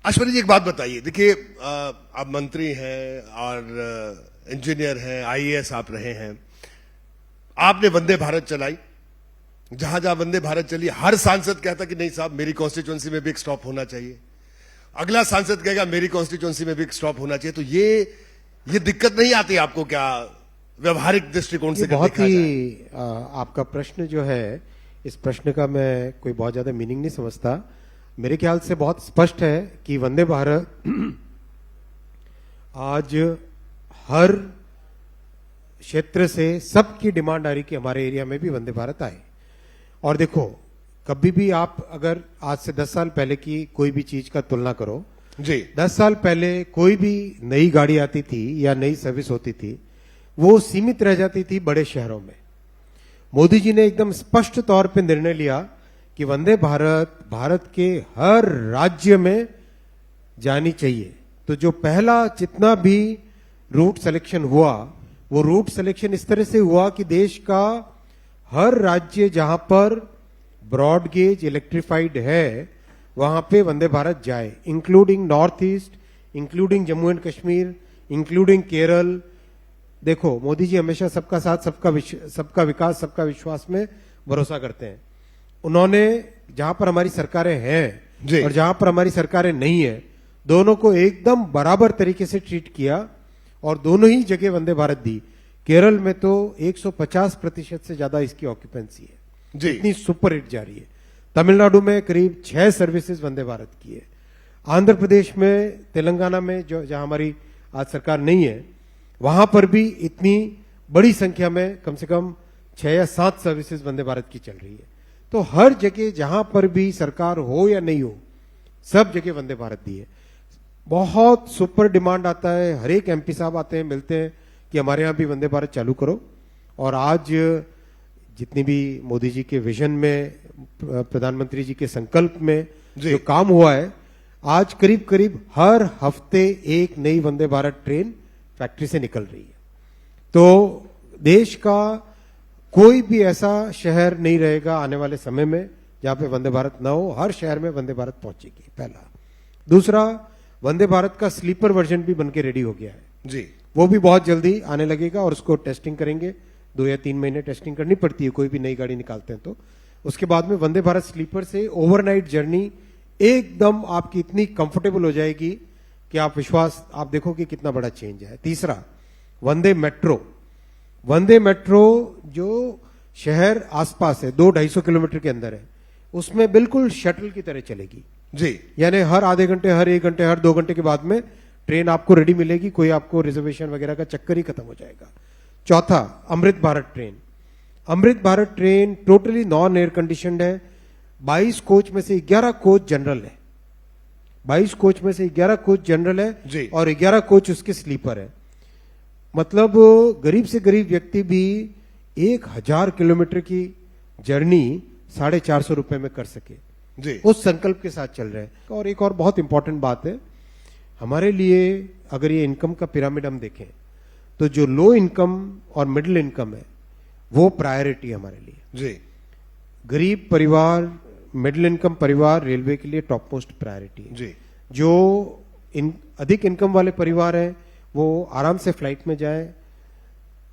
अश्विनी जी एक बात बताइए, देखिए आप मंत्री हैं और इंजीनियर हैं, आईएएस आप रहे हैं, आपने वंदे भारत चलाई, जहां जहां वंदे भारत चली हर सांसद कहता कि नहीं साहब मेरी कॉन्स्टिट्यूंसी में भी एक स्टॉप होना चाहिए, अगला सांसद कहेगा मेरी कॉन्स्टिट्यूंसी में भी एक स्टॉप होना चाहिए। तो ये दिक्कत नहीं आती आपको क्या व्यवहारिक दृष्टिकोण से? बहुत ही आपका प्रश्न जो है, इस प्रश्न का मैं कोई बहुत ज्यादा मीनिंग नहीं समझता। मेरे ख्याल से बहुत स्पष्ट है कि वंदे भारत आज हर क्षेत्र से सबकी डिमांड आ रही कि हमारे एरिया में भी वंदे भारत आए। और देखो, कभी भी आप अगर आज से 10 साल पहले की कोई भी चीज का तुलना करो जी, 10 साल पहले कोई भी नई गाड़ी आती थी या नई सर्विस होती थी, वो सीमित रह जाती थी बड़े शहरों में। मोदी जी ने एकदम स्पष्ट तौर पे निर्णय लिया कि वंदे भारत भारत के हर राज्य में जानी चाहिए। तो जो पहला जितना भी रूट सिलेक्शन हुआ, वो रूट सिलेक्शन इस तरह से हुआ कि देश का हर राज्य जहां पर ब्रॉड गेज इलेक्ट्रिफाइड है वहां पे वंदे भारत जाए, including north east, including Jammu and Kashmir, including Kerala. देखो, मोदी जी हमेशा सबका साथ, सबका विकास, सबका विश्वास में भरोसा करते हैं। उन्होंने जहां पर हमारी सरकारें हैं और जहां पर हमारी सरकारें नहीं है, दोनों को एकदम बराबर तरीके से ट्रीट किया और दोनों ही जगह वंदे भारत दी। केरल में तो 150% से ज्यादा इसकी ऑक्यूपेंसी है जी, इतनी सुपर हिट जा रही है। तमिलनाडु में करीब 6 सर्विसेज वंदे भारत की है। आंध्र प्रदेश में, तेलंगाना में जहां हमारी आज सरकार नहीं है, वहां पर भी इतनी बड़ी संख्या में कम से कम 6 या 7 सर्विसेज वंदे भारत की चल रही है। तो हर जगह जहां पर भी सरकार हो या नहीं हो, सब जगह वंदे भारत दी है। बहुत सुपर डिमांड आता है, हर एक एमपी साहब आते हैं, मिलते हैं कि हमारे यहां भी वंदे भारत चालू करो। और आज जितनी भी मोदी जी के विजन में, प्रधानमंत्री जी के संकल्प में जो काम हुआ है, आज करीब करीब हर हफ्ते एक नई वंदे भारत ट्रेन फैक्ट्री से निकल रही है। तो देश का कोई भी ऐसा शहर नहीं रहेगा आने वाले समय में जहां पे वंदे भारत ना हो। हर शहर में वंदे भारत पहुंचेगी, पहला। दूसरा, वंदे भारत का स्लीपर वर्जन भी बनके रेडी हो गया है जी, वो भी बहुत जल्दी आने लगेगा और उसको टेस्टिंग करेंगे। 2 या 3 महीने टेस्टिंग करनी पड़ती है कोई भी नई गाड़ी निकालते हैं तो। उसके बाद में वंदे भारत स्लीपर से ओवरनाइट जर्नी एकदम आपकी इतनी कंफर्टेबल हो जाएगी कि आप देखोगे कितना बड़ा चेंज है। तीसरा, वंदे मेट्रो। वंदे मेट्रो जो शहर आसपास है, 200-250 किलोमीटर के अंदर है, उसमें बिल्कुल शटल की तरह चलेगी जी, यानी हर आधे घंटे, हर 1 घंटे, हर 2 घंटे के बाद में ट्रेन आपको रेडी मिलेगी। कोई आपको रिजर्वेशन वगैरह का चक्कर ही खत्म हो जाएगा। चौथा, Amrit Bharat train. Amrit Bharat train totally non air conditioned है। 22 कोच में से 11 कोच जनरल है। 22 कोच में से 11 कोच जनरल है और 11 कोच उसके स्लीपर है। मतलब गरीब से गरीब व्यक्ति भी 1000 किलोमीटर की जर्नी 450 रुपए में कर सके जी, उस संकल्प के साथ चल रहे हैं। और एक और बहुत इंपॉर्टेंट बात है हमारे लिए, अगर ये इनकम का पिरामिड हम देखें तो जो लो इनकम और मिडिल इनकम है वो प्रायोरिटी है हमारे लिए जी। गरीब परिवार, मिडिल इनकम परिवार रेलवे के लिए टॉप मोस्ट प्रायोरिटी है जी। जो अधिक इनकम वाले परिवार हैं वो आराम से फ्लाइट में जाए।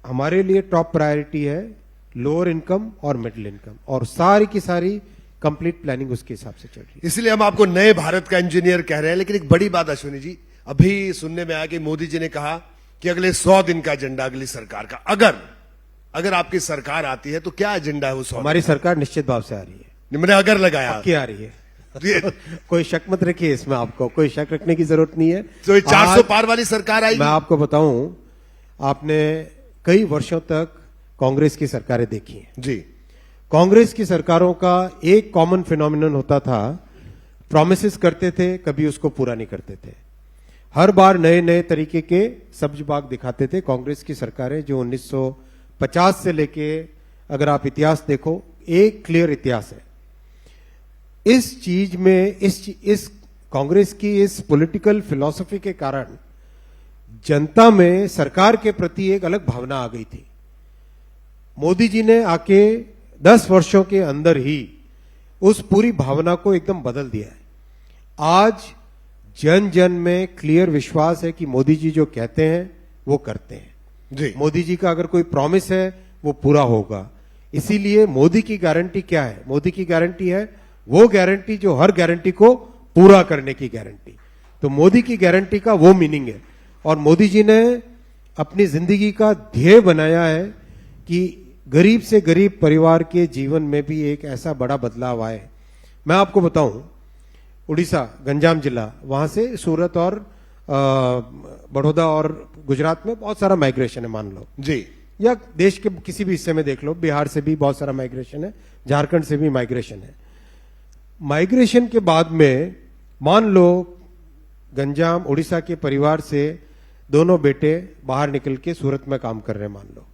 हमारे लिए टॉप प्रायोरिटी है लोअर इनकम और मिडिल इनकम, और सारी की सारी कंप्लीट प्लानिंग उसके हिसाब से चल रही है। इसलिए हम आपको नए भारत का इंजीनियर कह रहे हैं। लेकिन एक बड़ी बात अश्विनी जी, अभी सुनने में आया कि मोदी जी ने कहा कि अगले 100 दिन का एजेंडा अगली सरकार का, अगर आपकी सरकार आती है तो क्या एजेंडा है उस? हमारी सरकार निश्चित भाव से आ रही है। मैंने अगर लगाया आ रही है कोई शक मत रखिए इसमें, आपको कोई शक रखने की जरूरत नहीं है। तो 400 पार वाली सरकार आई। मैं आपको बताऊं, आपने कई वर्षों तक कांग्रेस की सरकारें देखी हैं जी। कांग्रेस की सरकारों का एक कॉमन फिनोमिनन होता था, प्रॉमिसेस करते थे, कभी उसको पूरा नहीं करते थे। हर बार नए नए तरीके के सब्ज बाग दिखाते थे कांग्रेस की सरकारें। जो 1950 से लेके अगर आप इतिहास देखो, एक क्लियर इतिहास है इस चीज में। इस कांग्रेस की इस पॉलिटिकल फिलॉसफी के कारण जनता में सरकार के प्रति एक अलग भावना आ गई थी। मोदी जी ने आके 10 वर्षों के अंदर ही उस पूरी भावना को एकदम बदल दिया है। आज जन जन में क्लियर विश्वास है कि मोदी जी जो कहते हैं वो करते हैं। जी मोदी जी का अगर कोई प्रॉमिस है वो पूरा होगा। इसीलिए मोदी की गारंटी क्या है? मोदी की गारंटी है वो गारंटी जो हर गारंटी को पूरा करने की गारंटी। तो मोदी की गारंटी का वो मीनिंग है। और मोदी जी ने अपनी जिंदगी का ध्येय बनाया है कि गरीब से गरीब परिवार के जीवन में भी एक ऐसा बड़ा बदलाव आए। मैं आपको बताऊं, उड़ीसा गंजाम जिला, वहां से सूरत और बड़ौदा और गुजरात में बहुत सारा माइग्रेशन है मान लो, जी या देश के किसी भी हिस्से में देख लो, बिहार से भी बहुत सारा माइग्रेशन है, झारखंड से भी माइग्रेशन है। माइग्रेशन के बाद में मान लो गंजाम उड़ीसा के परिवार से दोनों बेटे बाहर निकल के सूरत में काम कर रहे हैं मान लो।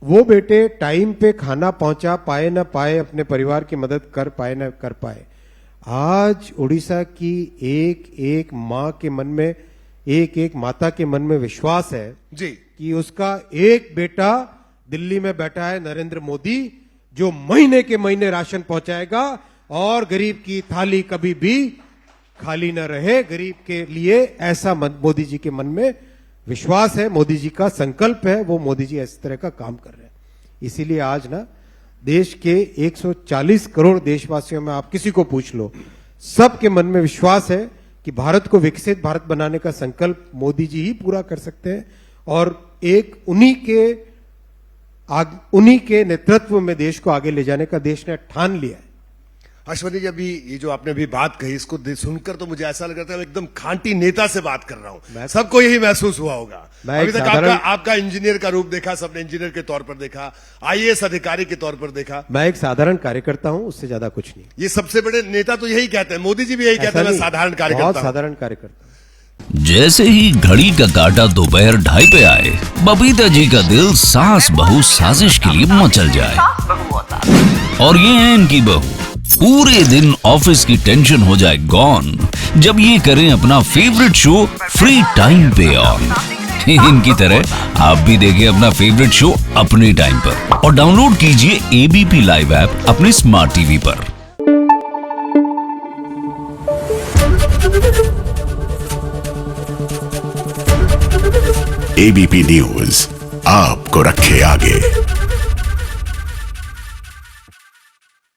वो बेटे टाइम पे खाना पहुंचा पाए ना पाए, अपने परिवार की मदद कर पाए ना कर पाए, आज उड़ीसा की एक एक मां के मन में, एक एक माता के मन में विश्वास है जी कि उसका एक बेटा दिल्ली में बैठा है नरेंद्र मोदी, जो महीने के महीने राशन पहुंचाएगा और गरीब की थाली कभी भी खाली न रहे। गरीब के लिए ऐसा मोदी जी के मन में विश्वास है, मोदी जी का संकल्प है, वो मोदी जी इस तरह का काम कर रहे हैं। इसीलिए आज ना देश के 140 करोड़ देशवासियों में आप किसी को पूछ लो, सबके मन में विश्वास है कि भारत को विकसित भारत बनाने का संकल्प मोदी जी ही पूरा कर सकते हैं। और एक उन्हीं के नेतृत्व में देश को आगे ले जाने का देश ने ठान लिया है। अश्वनी जी, अभी ये जो आपने अभी बात कही, इसको सुनकर तो मुझे ऐसा लग रहा था मैं एकदम खांटी नेता से बात कर रहा हूं। सबको यही महसूस हुआ होगा। अभी तक आपका इंजीनियर का रूप देखा, सबने इंजीनियर के तौर पर देखा, आईएएस अधिकारी के तौर पर देखा। मैं एक साधारण कार्यकर्ता हूं, उससे ज्यादा कुछ नहीं। ये सबसे बड़े नेता तो यही कहते हैं, मोदी जी भी यही कहते हैं, मैं साधारण कार्यकर्ता हूं। बहुत साधारण कार्यकर्ता। जैसे ही घड़ी का काटा दोपहर 2:30 पे आए, बबीता जी का दिल सास बहू साजिश के लिए मचल जाए। और ये है इनकी बहू, पूरे दिन ऑफिस की टेंशन हो जाए गॉन जब ये करें अपना फेवरेट शो फ्री टाइम पे ऑन। इनकी तरह आप भी देखिए अपना फेवरेट शो अपने टाइम पर और डाउनलोड कीजिए एबीपी लाइव ऐप अपने स्मार्ट टीवी पर। एबीपी न्यूज आपको रखे आगे।